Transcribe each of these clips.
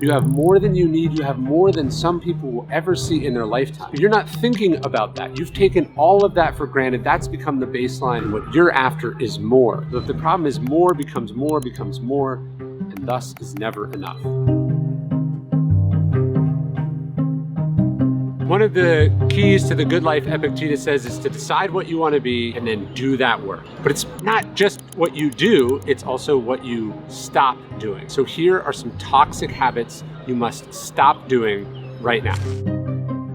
You have more than you need. You have more than some people will ever see in their lifetime. But you're not thinking about that. You've taken all of that for granted. That's become the baseline. And what you're after is more. So if the problem is more becomes more, and thus is never enough. One of the keys to the good life, Epictetus says, is to decide what you want to be and then do that work. But it's not just what you do, it's also what you stop doing. So here are some toxic habits you must stop doing right now.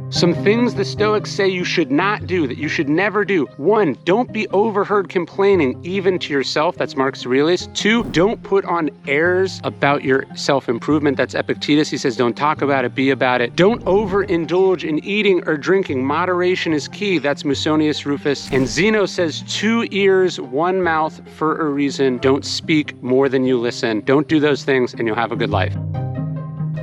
Some things the Stoics say you should not do, that you should never do. 1, don't be overheard complaining even to yourself. That's Marcus Aurelius. 2, don't put on airs about your self-improvement. That's Epictetus. He says, don't talk about it, be about it. Don't overindulge in eating or drinking. Moderation is key. That's Musonius Rufus. And Zeno says, 2 ears, 1 mouth for a reason. Don't speak more than you listen. Don't do those things and you'll have a good life.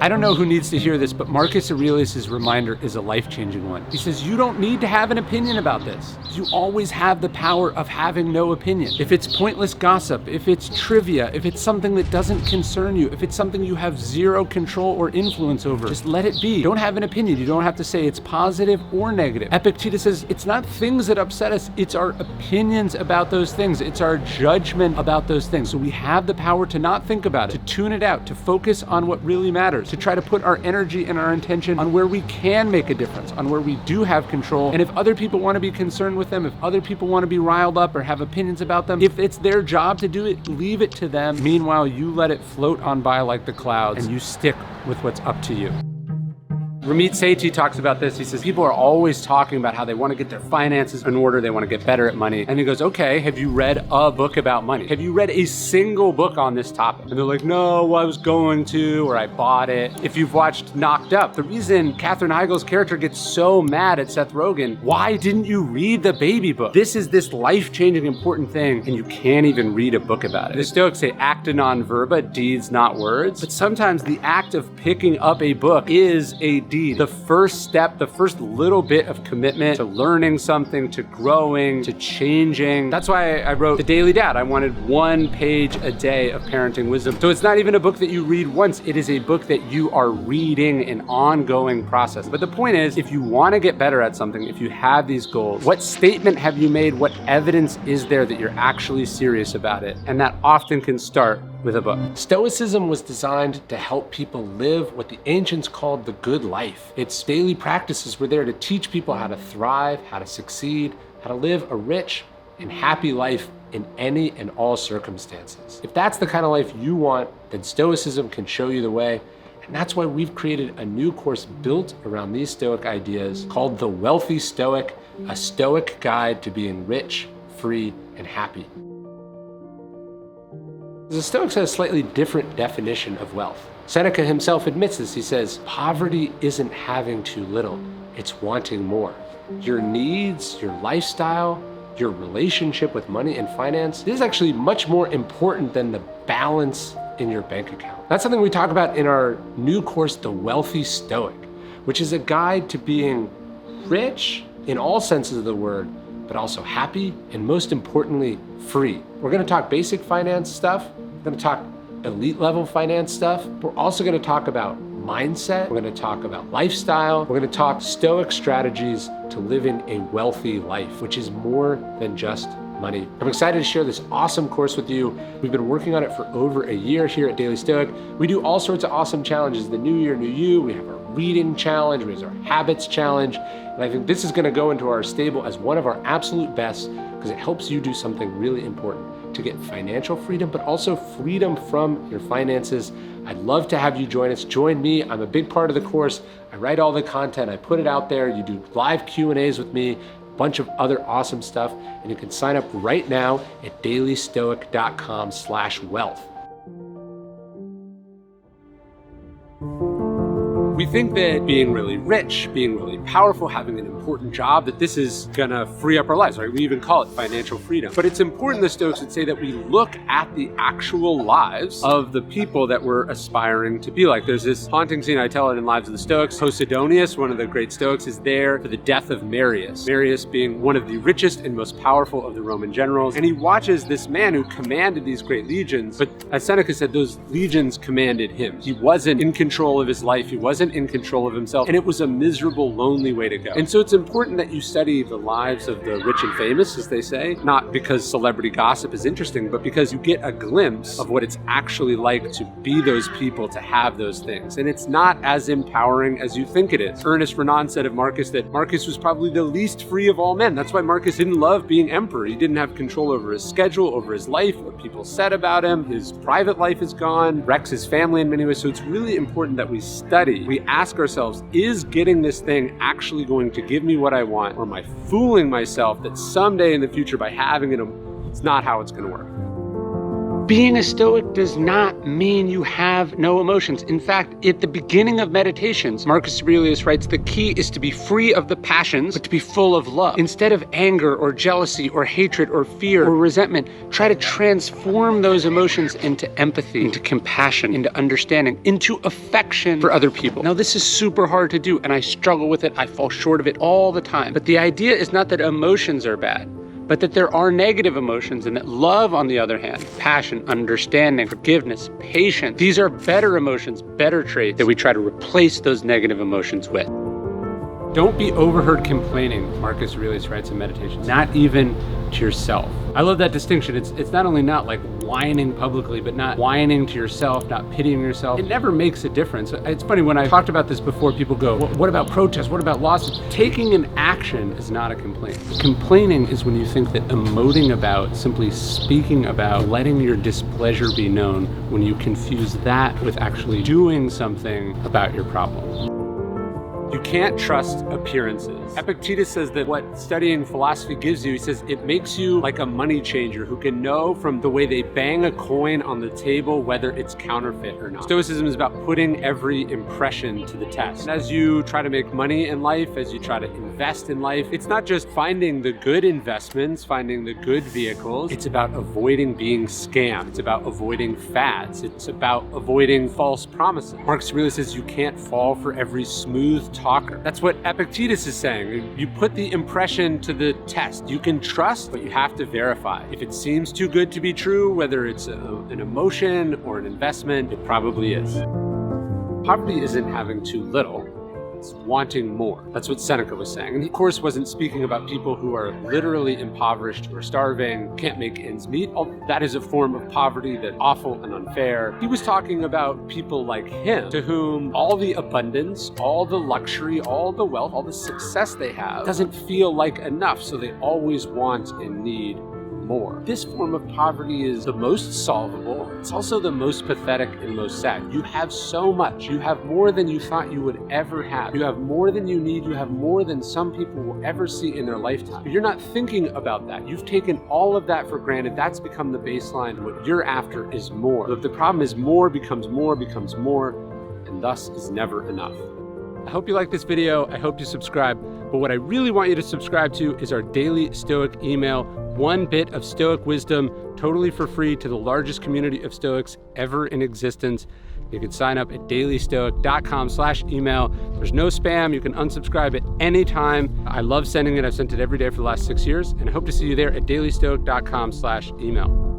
I don't know who needs to hear this, but Marcus Aurelius' reminder is a life-changing one. He says, you don't need to have an opinion about this. You always have the power of having no opinion. If it's pointless gossip, if it's trivia, if it's something that doesn't concern you, if it's something you have zero control or influence over, just let it be. Don't have an opinion. You don't have to say it's positive or negative. Epictetus says, it's not things that upset us, it's our opinions about those things. It's our judgment about those things. So we have the power to not think about it, to tune it out, to focus on what really matters, to try to put our energy and our intention on where we can make a difference, on where we do have control. And if other people want to be concerned with them, if other people want to be riled up or have opinions about them, if it's their job to do it, leave it to them. Meanwhile, you let it float on by like the clouds and you stick with what's up to you. Ramit Sethi talks about this. He says, people are always talking about how they want to get their finances in order, they want to get better at money. And he goes, okay, have you read a book about money? Have you read a single book on this topic? And they're like, no, I was going to, or I bought it. If you've watched Knocked Up, the reason Katherine Heigl's character gets so mad at Seth Rogen, why didn't you read the baby book? This is this life-changing important thing, and you can't even read a book about it. The Stoics say acta non verba, deeds not words. But sometimes the act of picking up a book is a deed. The first step, the first little bit of commitment to learning something, to growing, to changing. That's why I wrote The Daily Dad. I wanted 1 page a day of parenting wisdom. So it's not even a book that you read once. It is a book that you are reading, an ongoing process. But the point is, if you want to get better at something, if you have these goals, what statement have you made? What evidence is there that you're actually serious about it? And that often can start with a book. Stoicism was designed to help people live what the ancients called the good life. Its daily practices were there to teach people how to thrive, how to succeed, how to live a rich and happy life in any and all circumstances. If that's the kind of life you want, then Stoicism can show you the way. And that's why we've created a new course built around these Stoic ideas called The Wealthy Stoic, a Stoic guide to being rich, free, and happy. The Stoics have a slightly different definition of wealth. Seneca himself admits this. He says, poverty isn't having too little, it's wanting more. Your needs, your lifestyle, your relationship with money and finance, this is actually much more important than the balance in your bank account. That's something we talk about in our new course, The Wealthy Stoic, which is a guide to being rich in all senses of the word, but also happy, and most importantly, free. We're gonna talk basic finance stuff, we're gonna talk elite level finance stuff, we're also gonna talk about mindset, we're gonna talk about lifestyle, we're gonna talk Stoic strategies to living a wealthy life, which is more than just money. I'm excited to share this awesome course with you. We've been working on it for over a year here at Daily Stoic. We do all sorts of awesome challenges. The New Year, New You, we have our reading challenge, we have our habits challenge, and I think this is gonna go into our stable as one of our absolute best because it helps you do something really important to get financial freedom, but also freedom from your finances. I'd love to have you join us. Join me. I'm a big part of the course. I write all the content. I put it out there. You do live Q&As with me, a bunch of other awesome stuff. And you can sign up right now at dailystoic.com/wealth. We think that being really rich, being really powerful, having an important job, that this is gonna free up our lives, right? We even call it financial freedom. But it's important, the Stoics would say, that we look at the actual lives of the people that we're aspiring to be like. There's this haunting scene, I tell it in Lives of the Stoics. Posidonius, one of the great Stoics, is there for the death of Marius. Marius being one of the richest and most powerful of the Roman generals. And he watches this man who commanded these great legions, but as Seneca said, those legions commanded him. He wasn't in control of his life. He wasn't in control of himself. And it was a miserable, lonely way to go. And so it's important that you study the lives of the rich and famous, as they say, not because celebrity gossip is interesting, but because you get a glimpse of what it's actually like to be those people, to have those things. And it's not as empowering as you think it is. Ernest Renan said of Marcus that Marcus was probably the least free of all men. That's why Marcus didn't love being emperor. He didn't have control over his schedule, over his life, what people said about him. His private life is gone, wrecks his family in many ways. So it's really important that we study. We ask ourselves, is getting this thing actually going to give me what I want? Or am I fooling myself that someday in the future, by having it, it's not how it's going to work? Being a Stoic does not mean you have no emotions. In fact, at the beginning of meditations, Marcus Aurelius writes, the key is to be free of the passions, but to be full of love. Instead of anger or jealousy or hatred or fear or resentment, try to transform those emotions into empathy, into compassion, into understanding, into affection for other people. Now, this is super hard to do, and I struggle with it. I fall short of it all the time. But the idea is not that emotions are bad, but that there are negative emotions, and that love, on the other hand, passion, understanding, forgiveness, patience, these are better emotions, better traits that we try to replace those negative emotions with. Don't be overheard complaining, Marcus Aurelius writes in Meditations, not even to yourself. I love that distinction. It's not only not like whining publicly, but not whining to yourself, not pitying yourself. It never makes a difference. It's funny, when I talked about this before, people go, what about protests? What about lawsuits? Taking an action is not a complaint. Complaining is when you think that emoting about, simply speaking about, letting your displeasure be known, when you confuse that with actually doing something about your problem. You can't trust appearances. Epictetus says that what studying philosophy gives you, he says, it makes you like a money changer who can know from the way they bang a coin on the table whether it's counterfeit or not. Stoicism is about putting every impression to the test. And as you try to make money in life, as you try to invest in life, it's not just finding the good investments, finding the good vehicles. It's about avoiding being scammed. It's about avoiding fads. It's about avoiding false promises. Marcus Aurelius says you can't fall for every smooth talker. That's what Epictetus is saying. You put the impression to the test. You can trust, but you have to verify. If it seems too good to be true, whether it's an emotion or an investment, it probably is. Poverty isn't having too little. It's wanting more. That's what Seneca was saying. And he, of course, wasn't speaking about people who are literally impoverished or starving, can't make ends meet. That is a form of poverty that's awful and unfair. He was talking about people like him, to whom all the abundance, all the luxury, all the wealth, all the success they have doesn't feel like enough, so they always want and need more. This form of poverty is the most solvable. It's also the most pathetic and most sad. You have so much. You have more than you thought you would ever have. You have more than you need. You have more than some people will ever see in their lifetime. But you're not thinking about that. You've taken all of that for granted. That's become the baseline. What you're after is more. But the problem is more, becomes more, and thus is never enough. I hope you like this video. I hope you subscribe. But what I really want you to subscribe to is our daily Stoic email. 1 bit of Stoic wisdom, totally for free, to the largest community of Stoics ever in existence. You can sign up at dailystoic.com/email. There's no spam. You can unsubscribe at any time. I love sending it. I've sent it every day for the last 6 years, and I hope to see you there at dailystoic.com/email.